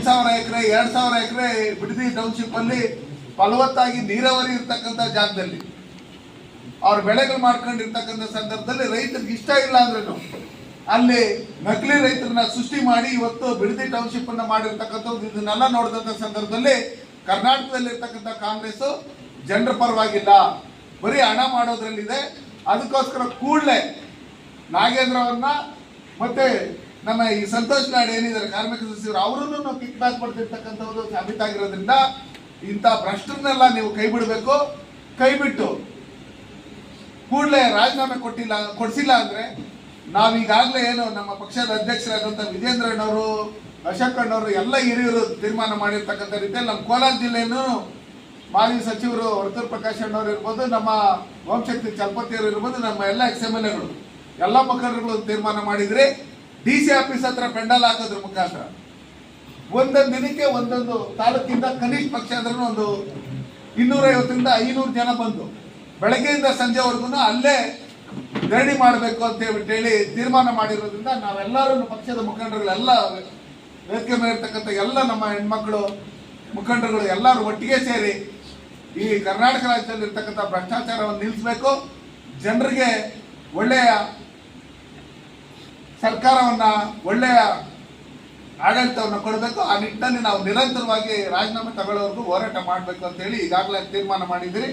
1,000 ಎಕರೆ 2,000 ಎಕರೆ Bidadi township ಅಲ್ಲಿ ಫಲವತ್ತಾಗಿ ನೀರಾವರಿ ಇರ್ತಕ್ಕಂಥ ಜಾಗದಲ್ಲಿ ಅವ್ರ ಬೆಳೆಗಳು ಮಾಡ್ಕೊಂಡಿರ್ತಕ್ಕಂಥ ಸಂದರ್ಭದಲ್ಲಿ ರೈತರಿಗೆ ಇಷ್ಟ ಇಲ್ಲ ಅಂದ್ರೂ ಅಲ್ಲಿ ನಕಲಿ ರೈತರನ್ನ ಸೃಷ್ಟಿ ಮಾಡಿ ಇವತ್ತು ಬಿಡದಿ ಟೌನ್ಶಿಪ್ ಅನ್ನ ಮಾಡಿರ್ತಕ್ಕಂಥದ್ದು ಇದನ್ನೆಲ್ಲ ನೋಡಿದಂಥ ಸಂದರ್ಭದಲ್ಲಿ ಕರ್ನಾಟಕದಲ್ಲಿ ಇರ್ತಕ್ಕಂಥ ಕಾಂಗ್ರೆಸ್ ಜನರ ಪರವಾಗಿಲ್ಲ, ಬರೀ ಹಣ ಮಾಡೋದ್ರಲ್ಲಿದೆ. ಅದಕ್ಕೋಸ್ಕರ ಕೂಡಲೇ ನಾಗೇಂದ್ರ ಅವ್ರನ್ನ ಮತ್ತೆ ನಮ್ಮ ಈ ಸಂತೋಷ್ ನಾಡ್ ಏನಿದ್ದಾರೆ ಕಾರ್ಮಿಕ ಸಚಿವರು ಅವರನ್ನು ಕಿಕ್ ಬ್ಯಾಕ್ ಮಾಡ್ತಿರ್ತಕ್ಕಂಥದ್ದು ಸಾಬೀತಾಗಿರೋದ್ರಿಂದ ಇಂಥ ಭ್ರಷ್ಟರನ್ನೆಲ್ಲ ನೀವು ಕೈ ಬಿಡಬೇಕು. ಕೈ ಬಿಟ್ಟು ಕೂಡಲೇ ರಾಜೀನಾಮೆ ಕೊಡಿಸಿಲ್ಲ ಅಂದ್ರೆ ನಾವೀಗಾಗಲೇ ಏನು ನಮ್ಮ ಪಕ್ಷದ ಅಧ್ಯಕ್ಷರಾದಂಥ ವಿಜೇಂದ್ರ ಅಣ್ಣವರು, ಅಶೋಕ್ ಅಣ್ಣವರು ಎಲ್ಲ ಹಿರಿಯರು ತೀರ್ಮಾನ ಮಾಡಿರ್ತಕ್ಕಂಥ ರೀತಿಯಲ್ಲಿ ನಮ್ಮ ಕೋಲಾರ ಜಿಲ್ಲೆಯನ್ನು ಮಾಜಿ ಸಚಿವರು ವರ್ತೂರ್ ಪ್ರಕಾಶ್ ಅಣ್ಣವರು ಇರ್ಬೋದು, ನಮ್ಮ ವಂಶಕ್ತಿ ಚಲಪತಿಯವರು ಇರ್ಬೋದು, ನಮ್ಮ ಎಲ್ಲ XMLAಗಳು ಎಲ್ಲ ಮುಖಂಡರುಗಳು ತೀರ್ಮಾನ ಮಾಡಿದ್ರೆ DC ಆಫೀಸ್ ಹತ್ರ ಪೆಂಡಲ್ ಹಾಕೋದ್ರ ಮುಖಾಂತರ ಒಂದೊಂದು ದಿನಕ್ಕೆ ಒಂದೊಂದು ತಾಲೂಕಿಂದ ಕನಿಷ್ಠ ಪಕ್ಷ ಅಂದ್ರೆ ಒಂದು 250ರಿಂದ 500 ಜನ ಬಂದು ಬೆಳಗ್ಗೆಯಿಂದ ಸಂಜೆವರೆಗೂ ಅಲ್ಲೇ ಧರಣಿ ಮಾಡಬೇಕು ಅಂತ ಹೇಳಿ ತೀರ್ಮಾನ ಮಾಡಿರೋದ್ರಿಂದ ನಾವೆಲ್ಲರೂ ಪಕ್ಷದ ಮುಖಂಡರುಗಳೆಲ್ಲ ವೇದಿಕೆ ಮೇಲೆ ಇರ್ತಕ್ಕಂಥ ಎಲ್ಲ ನಮ್ಮ ಹೆಣ್ಮಕ್ಳು ಮುಖಂಡರುಗಳು ಎಲ್ಲರೂ ಒಟ್ಟಿಗೆ ಸೇರಿ ಈ ಕರ್ನಾಟಕ ರಾಜ್ಯದಲ್ಲಿ ಇರ್ತಕ್ಕಂಥ ಭ್ರಷ್ಟಾಚಾರವನ್ನು ನಿಲ್ಲಿಸಬೇಕು, ಜನರಿಗೆ ಒಳ್ಳೆಯ ಸರ್ಕಾರವನ್ನ ಒಳ್ಳೆಯ ಆಡಳಿತವನ್ನು ಕೊಡಬೇಕು. ಆ ನಿಟ್ಟಿನಲ್ಲಿ ನಾವು ನಿರಂತರವಾಗಿ ರಾಜೀನಾಮೆ ತಗೊಳ್ಳೋವರೆಗೂ ಹೋರಾಟ ಮಾಡಬೇಕು ಅಂತ ಹೇಳಿ ಈಗಾಗಲೇ ತೀರ್ಮಾನ ಮಾಡಿದ್ದೀರಿ.